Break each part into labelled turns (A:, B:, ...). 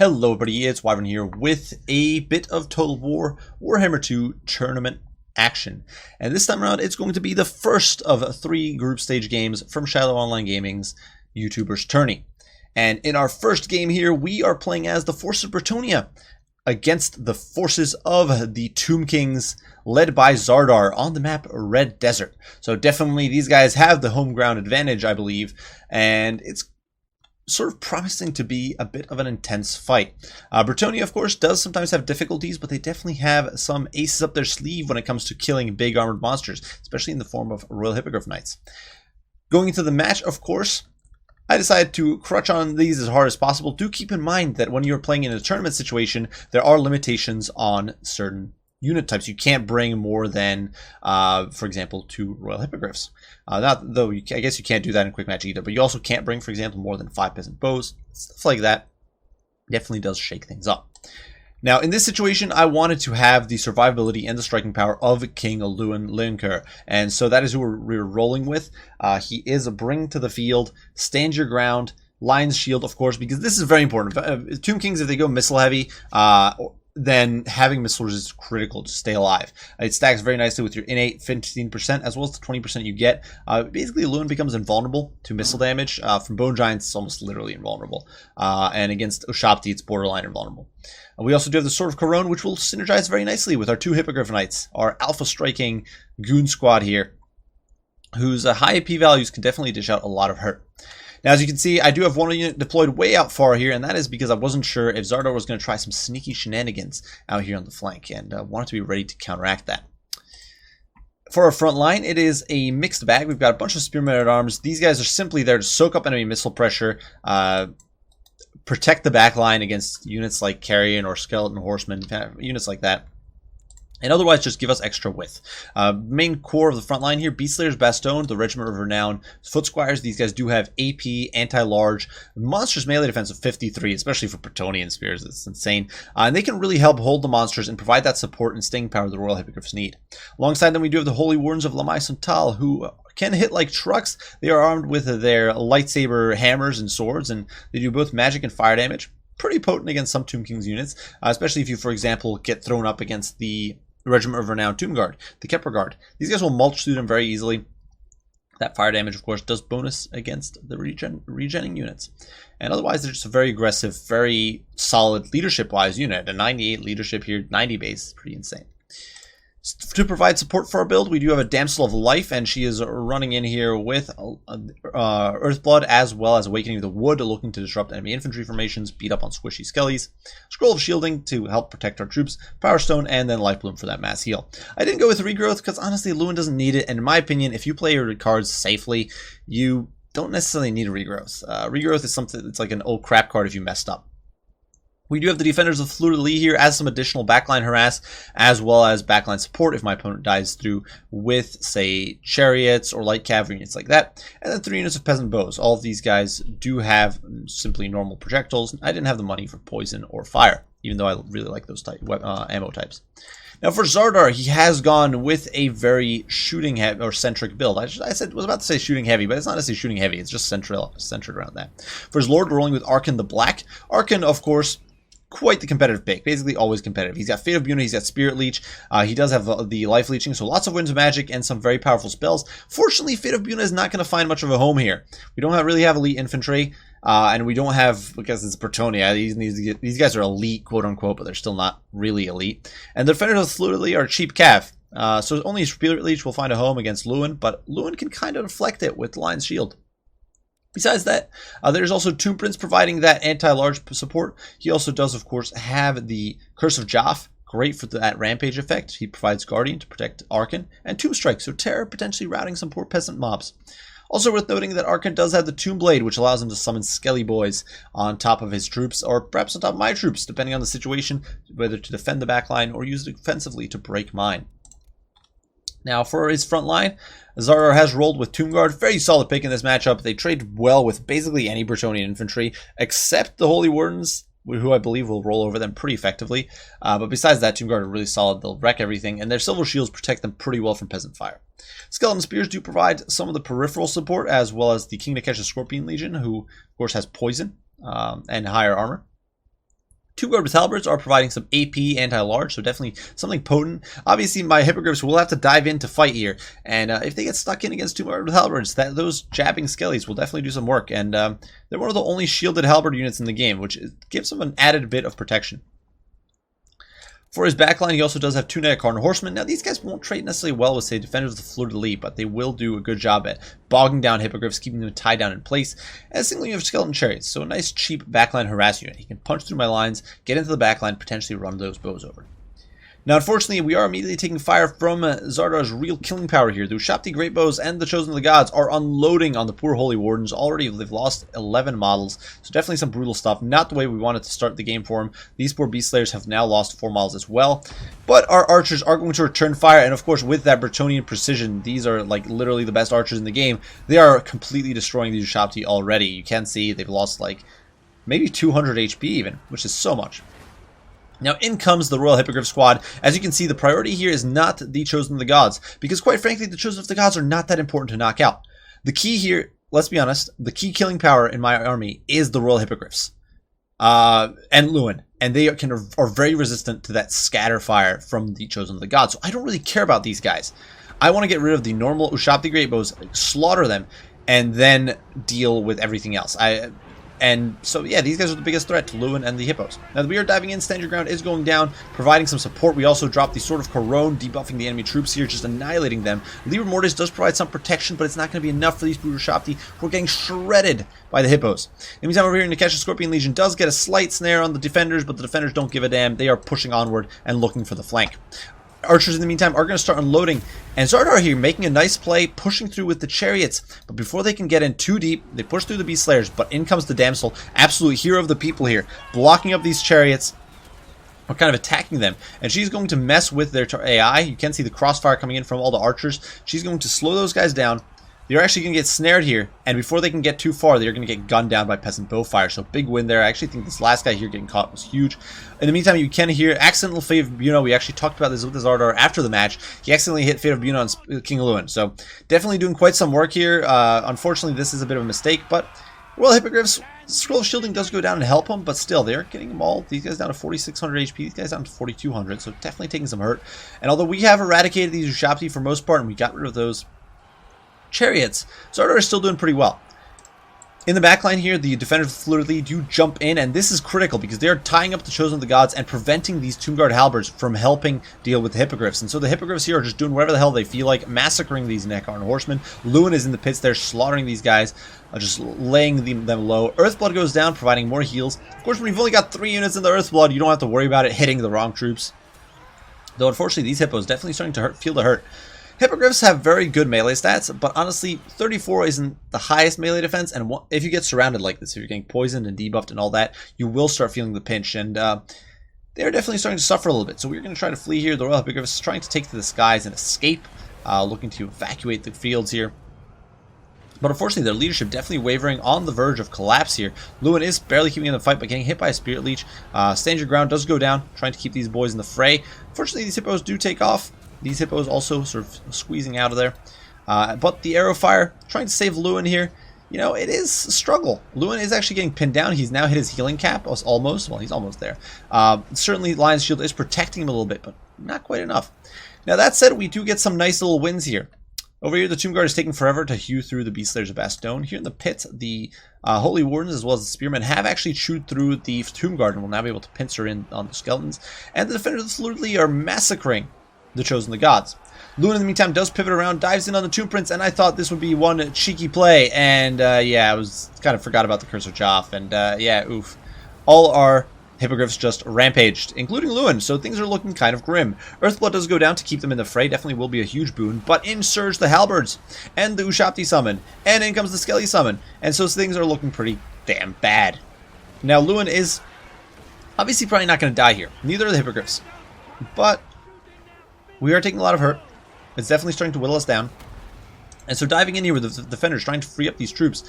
A: Hello everybody, it's Wyvern here with a bit of Total War Warhammer 2 tournament action. And this time around, it's going to be the first of 3 group stage games from Shadow Online Gaming's YouTubers Tourney. And in our first game here, we are playing as the forces of Brettonia against the forces of the Tomb Kings led by Zardar on the map Red Desert. So definitely these guys have the home ground advantage, I believe, and it's sort of promising to be a bit of an intense fight. Brettonia, of course, does sometimes have difficulties, but they definitely have some aces up their sleeve when it comes to killing big armored monsters, especially in the form of Royal Hippogriff Knights. Going into the match, of course, I decided to crutch on these as hard as possible. Do keep in mind that when you're playing in a tournament situation, there are limitations on certain unit types. You can't bring more than, for example, 2 Royal Hippogriffs. I guess you can't do that in quick match either, but you also can't bring, for example, more than 5 peasant bows. Stuff like that definitely does shake things up. Now, in this situation, I wanted to have the survivability and the striking power of King Lewin Linker, and so that is who we're rolling with. He is a bring to the field, stand your ground, Lion's Shield, of course, because this is very important. Tomb Kings, if they go missile heavy, then having missiles is critical to stay alive. It stacks very nicely with your innate 15% as well as the 20% you get. Basically, Lewin becomes invulnerable to missile damage. From Bone Giants, it's almost literally invulnerable. And against Ushapti, it's borderline invulnerable. We also do have the Sword of Corone, which will synergize very nicely with our 2 Hippogriff Knights, our alpha striking goon squad here, whose high AP values can definitely dish out a lot of hurt. Now, as you can see, I do have one unit deployed way out far here, and that is because I wasn't sure if Zardar was going to try some sneaky shenanigans out here on the flank, and wanted to be ready to counteract that. For our front line, it is a mixed bag. We've got a bunch of spearmen at arms. These guys are simply there to soak up enemy missile pressure, protect the back line against units like Carrion or Skeleton Horsemen, units like that. And otherwise, just give us extra width. Main core of the front line here, Beastslayer's Bastion, the Regiment of Renown, Foot Squires. These guys do have AP, anti-large, monstrous melee defense of 53, especially for Brettonian spears. It's insane. And they can really help hold the monsters and provide that support and staying power the Royal Hippogriffs need. Alongside them, we do have the Holy Wardens of Lamai Suntal, who can hit like trucks. They are armed with their lightsaber hammers and swords, and they do both magic and fire damage. Pretty potent against some Tomb Kings units, especially if you, for example, get thrown up against the Regiment of Renown Tomb Guard, the Kepler Guard. These guys will mulch through them very easily. That fire damage, of course, does bonus against the regenning units. And otherwise, they're just a very aggressive, very solid leadership-wise unit. A 98 leadership here, 90 base is pretty insane. To provide support for our build, we do have a Damsel of Life, and she is running in here with Earthblood as well as Awakening of the Wood, looking to disrupt enemy infantry formations, beat up on squishy skellies, Scroll of Shielding to help protect our troops, Power Stone, and then Life Bloom for that mass heal. I didn't go with Regrowth because honestly, Lewin doesn't need it, and in my opinion, if you play your cards safely, you don't necessarily need a Regrowth. Regrowth is something that's like an old crap card if you messed up. We do have the Defenders of Fleur-de-Lis here as some additional backline harass, as well as backline support if my opponent dies through with, say, chariots or light cavalry units like that. And then 3 units of peasant bows. All of these guys do have simply normal projectiles. I didn't have the money for poison or fire, even though I really like those ammo types. Now for Zardar, he has gone with a very shooting heavy or centric build. I was about to say shooting heavy, but it's not necessarily shooting heavy. It's just centered around that. For his Lord, we're rolling with Arkan the Black. Arkan, of course, quite the competitive pick, basically always competitive. He's got Fate of Buna, he's got Spirit Leech, he does have the Life Leeching, so lots of Winds of Magic and some very powerful spells. Fortunately, Fate of Buna is not going to find much of a home here. We don't really have elite infantry, and we don't have, because it's Brettonia, these guys are elite, quote-unquote, but they're still not really elite. And the Defenders of Fleur-de-Lis are cheap cav, so only Spirit Leech will find a home against Lewin, but Lewin can kind of deflect it with Lion's Shield. Besides that, there's also Tomb Prince providing that anti-large support. He also does, of course, have the Curse of Joff, great for that rampage effect. He provides Guardian to protect Arkan, and Tomb Strike, so Terror potentially routing some poor peasant mobs. Also worth noting that Arkan does have the Tomb Blade, which allows him to summon Skelly Boys on top of his troops, or perhaps on top of my troops, depending on the situation, whether to defend the backline or use it offensively to break mine. Now, for his front line, Zardar has rolled with Tomb Guard. Very solid pick in this matchup. They trade well with basically any Brettonian infantry, except the Holy Wardens, who I believe will roll over them pretty effectively. But besides that, Tomb Guard are really solid. They'll wreck everything, and their Silver Shields protect them pretty well from Peasant Fire. Skeleton Spears do provide some of the peripheral support, as well as the King Nakesha Scorpion Legion, who, of course, has poison and higher armor. Two-guard with halberds are providing some AP anti-large, so definitely something potent. Obviously, my hippogriffs will have to dive in to fight here, and if they get stuck in against two-guard with halberds, those jabbing skellies will definitely do some work, and they're one of the only shielded halberd units in the game, which gives them an added bit of protection. For his backline, he also does have two Neocarn horsemen. Now, these guys won't trade necessarily well with, say, defenders of the fleur-de-lis, but they will do a good job at bogging down hippogriffs, keeping them tied down in place. And singly, you have skeleton chariots, so a nice, cheap backline harass unit. He can punch through my lines, get into the backline, potentially run those bows over. Now, unfortunately, we are immediately taking fire from Zardar's real killing power here. The Ushabti Great Bows and the Chosen of the Gods are unloading on the poor Holy Wardens. Already, they've lost 11 models, so definitely some brutal stuff. Not the way we wanted to start the game for them. These poor Beast Slayers have now lost 4 models as well. But our archers are going to return fire, and of course, with that Brettonian precision, these are like literally the best archers in the game. They are completely destroying these Ushabti already. You can see they've lost like maybe 200 HP even, which is so much. Now in comes the Royal Hippogriff Squad. As you can see, the priority here is not the Chosen of the Gods, because quite frankly, the Chosen of the Gods are not that important to knock out. The key here, let's be honest, the key killing power in my army is the Royal Hippogriffs. And Lewin. And they are very resistant to that scatter fire from the Chosen of the Gods. So I don't really care about these guys. I want to get rid of the normal Ushabti Great Bows, slaughter them, and then deal with everything else. And so, yeah, these guys are the biggest threat to Lewin and the Hippos. Now, we are diving in. Stand Your Ground is going down, providing some support. We also drop the Sword of Corone, debuffing the enemy troops here, just annihilating them. Livre Mortis does provide some protection, but it's not going to be enough for these Brutal Ushabti, who are getting shredded by the Hippos. In the meantime, over here, Nikesh Scorpion Legion does get a slight snare on the defenders, but the defenders don't give a damn. They are pushing onward and looking for the flank. Archers in the meantime are going to start unloading, and Zardar here making a nice play, pushing through with the chariots, but before they can get in too deep, they push through the Beast Slayers, but in comes the Damsel, absolute hero of the people here, blocking up these chariots, or kind of attacking them, and she's going to mess with their AI. You can see the crossfire coming in from all the archers. She's going to slow those guys down. They're actually going to get snared here, and before they can get too far, they're going to get gunned down by Peasant Bowfire. So big win there. I actually think this last guy here getting caught was huge. In the meantime, you can hear accidental Fate of Buno. We actually talked about this with Zardar after the match. He accidentally hit Fate of Buno on King Lewin. So definitely doing quite some work here. Unfortunately, this is a bit of a mistake, but Royal Hippogriffs, Scroll of Shielding does go down and help him, but still, they're getting them all. These guys down to 4,600 HP, these guys down to 4,200, so definitely taking some hurt. And although we have eradicated these Ushabti for most part, and we got rid of those chariots, Zardar is still doing pretty well. In the backline here, the defenders of the fleur-de-lis do jump in, and this is critical because they are tying up the Chosen of the Gods and preventing these Tomb Guard halberds from helping deal with the Hippogriffs. And so the Hippogriffs here are just doing whatever the hell they feel like, massacring these Neocarn horsemen. Lewin is in the pits there, slaughtering these guys, just laying them low. Earthblood goes down, providing more heals. Of course, when you've only got 3 units in the Earthblood, you don't have to worry about it hitting the wrong troops. Though, unfortunately, these Hippos definitely starting to feel the hurt. Hippogriffs have very good melee stats, but honestly, 34 isn't the highest melee defense, and if you get surrounded like this, if you're getting poisoned and debuffed and all that, you will start feeling the pinch, and they're definitely starting to suffer a little bit. So we're going to try to flee here. The Royal Hippogriffs is trying to take to the skies and escape, looking to evacuate the fields here. But unfortunately, their leadership definitely wavering, on the verge of collapse here. Lewin is barely keeping in the fight, but getting hit by a Spirit Leech. Stand Your Ground does go down, trying to keep these boys in the fray. Unfortunately, these Hippos do take off. These Hippos also sort of squeezing out of there. But the arrow fire, trying to save Lewin here. You know, it is a struggle. Lewin is actually getting pinned down. He's now hit his healing cap, almost. Well, he's almost there. Certainly, Lion's Shield is protecting him a little bit, but not quite enough. Now, that said, we do get some nice little wins here. Over here, the Tomb Guard is taking forever to hew through the Beast Slayers of Bastogne. Here in the pit, the Holy Wardens, as well as the Spearmen, have actually chewed through the Tomb Guard and will now be able to pincer in on the skeletons. And the Defenders of the Fleur-de-lis are massacring the Chosen of the Gods. Lewin, in the meantime, does pivot around, dives in on the Tomb Prince, and I thought this would be one cheeky play, and yeah, I was kind of forgot about the Curse of Joff, and yeah, oof. All our Hippogriffs just rampaged, including Lewin, so things are looking kind of grim. Earthblood does go down to keep them in the fray, definitely will be a huge boon, but in surge the Halberds, and the Ushabti summon, and in comes the Skelly summon, and so things are looking pretty damn bad. Now, Lewin is obviously probably not going to die here, neither are the Hippogriffs, but we are taking a lot of hurt. It's definitely starting to whittle us down. And so diving in here with the defenders, trying to free up these troops.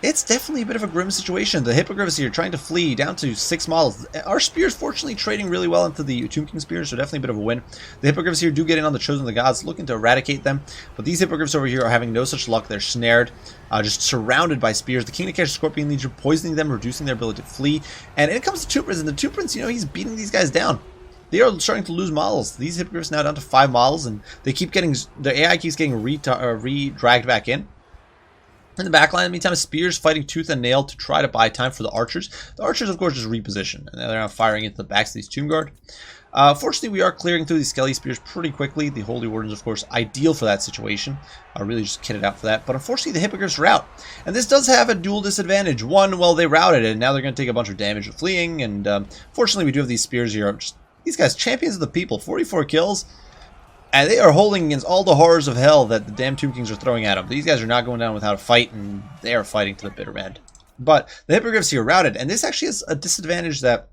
A: it's definitely a bit of a grim situation. The Hippogriffs here trying to flee down to 6 models. Our spears fortunately trading really well into the Tomb King spears, so definitely a bit of a win. The Hippogriffs here do get in on the Chosen of the Gods, looking to eradicate them, but these Hippogriffs over here are having no such luck. They're snared, just surrounded by spears. The King of Cash Scorpion Legion poisoning them, reducing their ability to flee. And it comes to Tomb Prince, and the Tomb Prince, you know, he's beating these guys down. They are starting to lose models. These Hippogriffs now down to 5 models, and they keep getting, the AI keeps getting re-dragged back in. In the back line, in the meantime, Spears fighting tooth and nail to try to buy time for the archers. The archers, of course, just reposition, and they're now firing into the backs of these Tomb Guard. Fortunately, we are clearing through these Skelly Spears pretty quickly. The Holy Wardens, of course, ideal for that situation. Really just kitted out for that. But unfortunately, the Hippogriffs rout. And this does have a dual disadvantage. One, well, they routed it, and now they're going to take a bunch of damage fleeing. And fortunately, we do have these Spears here. These guys, champions of the people, 44 kills. And they are holding against all the horrors of hell that the damn Tomb Kings are throwing at them. These guys are not going down without a fight, and they are fighting to the bitter end. But the Hippogriffs here routed, and this actually is a disadvantage that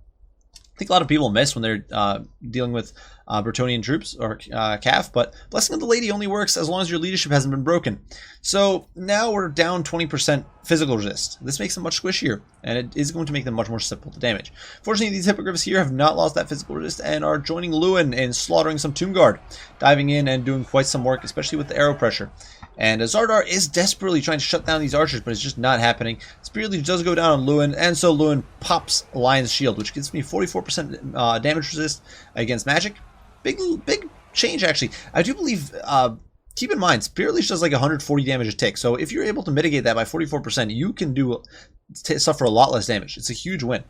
A: I think a lot of people miss when they're dealing with Brettonian troops or CAF, but Blessing of the Lady only works as long as your leadership hasn't been broken. So now we're down 20% physical resist. This makes them much squishier, and it is going to make them much more susceptible to damage. Fortunately, these Hippogriffs here have not lost that physical resist and are joining Lewin in slaughtering some Tomb Guard, diving in and doing quite some work, especially with the arrow pressure. And Zardar is desperately trying to shut down these archers, but it's just not happening. Spirit Leech does go down on Lewin, and so Lewin pops Lion's Shield, which gives me 44% damage resist against magic. Big change, actually. I do believe, keep in mind, Spirit Leech does like 140 damage a tick, so if you're able to mitigate that by 44%, you can suffer a lot less damage. It's a huge win.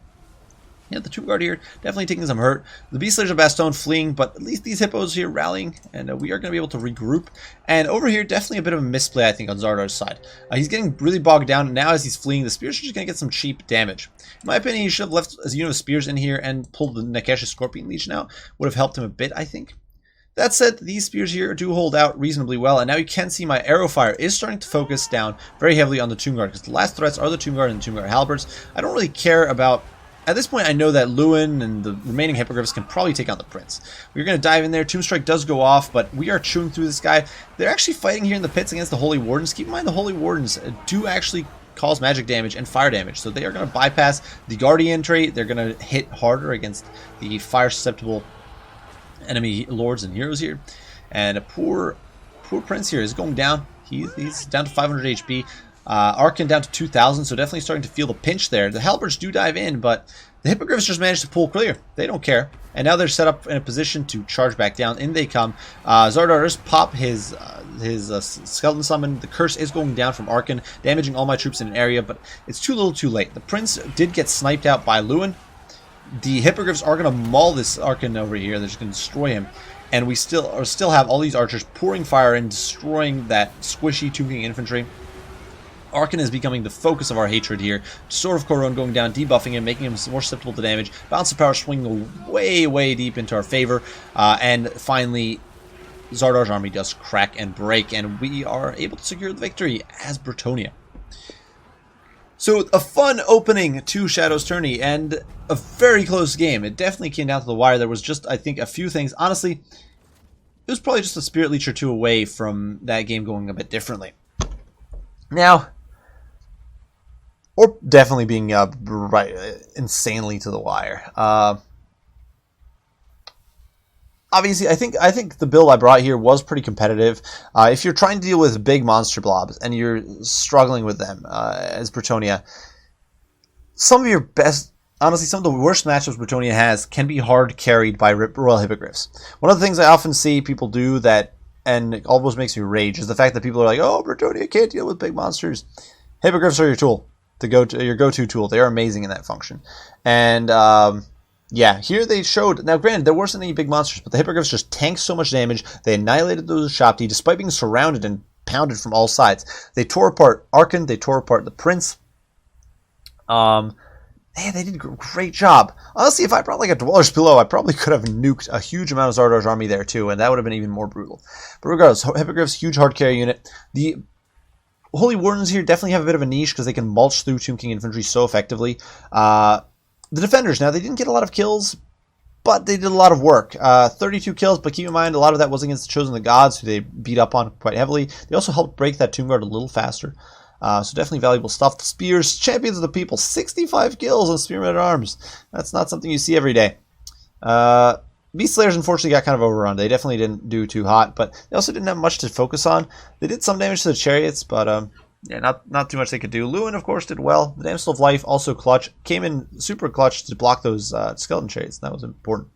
A: Yeah, the Tomb Guard here definitely taking some hurt. The Beast Slayers of Bastogne fleeing, but at least these Hippos here rallying, and we are going to be able to regroup. And over here, definitely a bit of a misplay, I think, on Zardar's side. He's getting really bogged down, and now as he's fleeing, the Spears are just going to get some cheap damage. In my opinion, he should have left a unit of Spears in here and pulled the Nekesha Scorpion Legion out. Would have helped him a bit, I think. That said, these Spears here do hold out reasonably well, and now you can see my arrow fire is starting to focus down very heavily on the Tomb Guard, because the last threats are the Tomb Guard and the Tomb Guard Halberds. I don't really care about... At this point, I know that Lewin and the remaining Hippogriffs can probably take out the Prince. We're going to dive in there. Tomb Strike does go off, but we are chewing through this guy. They're actually fighting here in the pits against the Holy Wardens. Keep in mind, the Holy Wardens do actually cause magic damage and fire damage, so they are going to bypass the Guardian trait. They're going to hit harder against the fire-susceptible enemy lords and heroes here. And a poor Prince here is going down. He's down to 500 HP. Arkin down to 2,000, so definitely starting to feel the pinch there. The Halberds do dive in, but the Hippogriffs just managed to pull clear. They don't care. And now they're set up in a position to charge back down. In they come. Zardar does pop his Skeleton Summon. The curse is going down from Arkin, damaging all my troops in an area, but it's too little too late. The Prince did get sniped out by Lewin. The Hippogriffs are going to maul this Arkin over here. They're just going to destroy him. And we still have all these archers pouring fire and destroying that squishy Tomb King infantry. Arkin is becoming the focus of our hatred here. Sword of Koron going down, debuffing him, making him more susceptible to damage. Balance of Power swinging way, way deep into our favor. And finally, Zardar's army does crack and break, and we are able to secure the victory as Brettonia. So, a fun opening to Shadow's Tourney, and a very close game. It definitely came down to the wire. There was just, I think, a few things. Honestly, it was probably just a Spirit Leech or two away from that game going a bit differently. Now... Or definitely being insanely to the wire. Obviously, I think the build I brought here was pretty competitive. If you're trying to deal with big monster blobs and you're struggling with them as Brettonia, some of your best, honestly, some of the worst matchups Brettonia has can be hard carried by Royal Hippogriffs. One of the things I often see people do that, and it almost makes me rage, is the fact that people are like, "Oh, Brettonia can't deal with big monsters." Hippogriffs are your tool. Your go-to tool. They are amazing in that function. And yeah, here they showed. Now, granted, there wasn't any big monsters, but the Hippogriffs just tanked so much damage. They annihilated those Shopti, despite being surrounded and pounded from all sides. They tore apart Arkin. They tore apart the Prince. Man, they did a great job. Honestly, if I brought like a Dweller's Pillow, I probably could have nuked a huge amount of Zardar's army there too, and that would have been even more brutal. But regardless, Hippogriffs, huge hard carry unit. The Holy Wardens here definitely have a bit of a niche because they can mulch through Tomb King infantry so effectively. The Defenders, now, they didn't get a lot of kills, but they did a lot of work. 32 kills, but keep in mind, a lot of that was against the Chosen of the Gods, who they beat up on quite heavily. They also helped break that Tomb Guard a little faster. So definitely valuable stuff. The Spears, Champions of the People, 65 kills on Spearmen at Arms. That's not something you see every day. Beast Slayers unfortunately got kind of overrun. They definitely didn't do too hot, but they also didn't have much to focus on. They did some damage to the Chariots, but yeah, not too much they could do. Lewin, of course, did well. The Damsel of Life also clutch. Came in super clutch to block those Skeleton Chariots. That was important.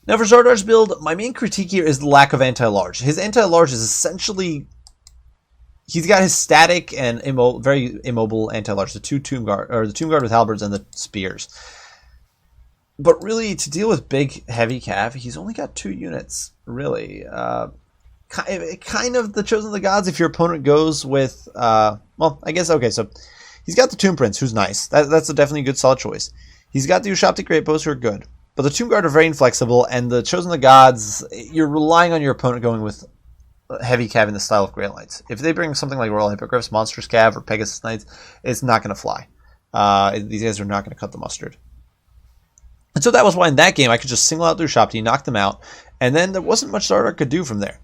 A: Now for Zardar's build, my main critique here is the lack of anti-large. His anti-large is essentially... He's got his static and very immobile anti-large, the Tomb Guard with halberds and the spears. But really, to deal with big, heavy cav, he's only got 2 units, really. Kind of the Chosen of the Gods if your opponent goes with... well, I guess, okay, so he's got the Tomb Prince, who's nice. That's definitely a good, solid choice. He's got the Ushaptic Greatbows, who are good. But the Tomb Guard are very inflexible, and the Chosen of the Gods, you're relying on your opponent going with heavy cav in the style of Grey Knights. If they bring something like Royal Hippogriffs, Monstrous Cav, or Pegasus Knights, it's not going to fly. These guys are not going to cut the mustard. And so that was why in that game I could just single out the Ushapti, knock them out, and then there wasn't much Zardar could do from there.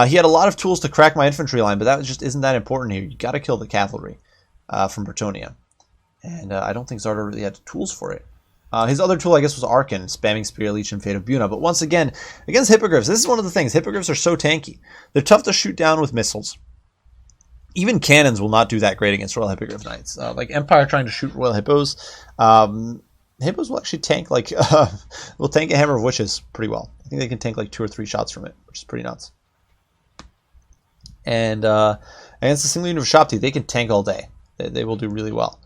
A: He had a lot of tools to crack my infantry line, but that just isn't that important here. You got to kill the cavalry from Brettonia. And I don't think Zardar really had tools for it. His other tool, I guess, was Arkan, spamming Spear Leech and Fate of Buna. But once again, against Hippogriffs, this is one of the things. Hippogriffs are so tanky. They're tough to shoot down with missiles. Even cannons will not do that great against Royal Hippogriff Knights. Like Empire trying to shoot Royal Hippos, Hippos will actually tank, like, will tank a Hammer of Witches pretty well. I think they can tank like 2 or 3 shots from it, which is pretty nuts. And against the single unit of Shopti, they can tank all day. They will do really well.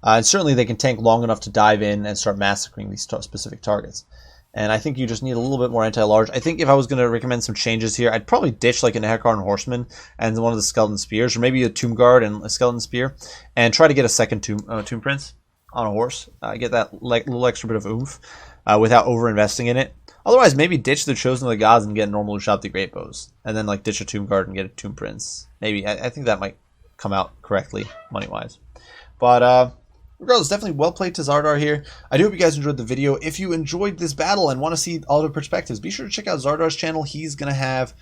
A: And certainly they can tank long enough to dive in and start massacring these specific targets. And I think you just need a little bit more anti-large. I think if I was going to recommend some changes here, I'd probably ditch like an Hekar and Horseman and one of the Skeleton Spears, or maybe a Tomb Guard and a Skeleton Spear, and try to get a second Tomb Prince on a horse. Get that little extra bit of oomph without over-investing in it. Otherwise, maybe ditch the Chosen of the Gods and get normal Ushapti Greatbows. And then like ditch a Tomb Guard and get a Tomb Prince. Maybe. I think that might come out correctly, money-wise. But regardless, definitely well played to Zardar here. I do hope you guys enjoyed the video. If you enjoyed this battle and want to see all the perspectives, be sure to check out Zardar's channel. He's going to have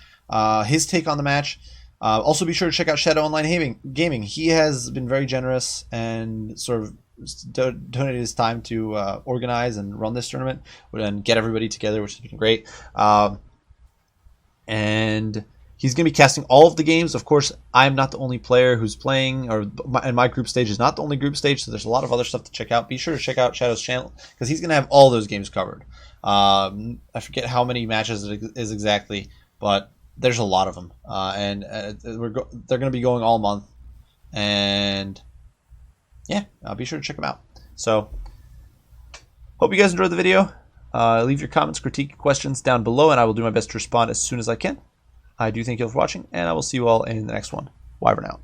A: his take on the match. Also, be sure to check out Shadow Online Gaming. He has been very generous and sort of donated his time to organize and run this tournament and get everybody together, which has been great. And he's going to be casting all of the games. Of course, I'm not the only player who's playing, and my group stage is not the only group stage, so there's a lot of other stuff to check out. Be sure to check out Shadow's channel, because he's going to have all those games covered. I forget how many matches it is exactly, but there's a lot of them. And they're going to be going all month. And yeah, be sure to check them out. So, hope you guys enjoyed the video. Leave your comments, critique, questions down below, and I will do my best to respond as soon as I can. I do thank you all for watching, and I will see you all in the next one. Wyvern out.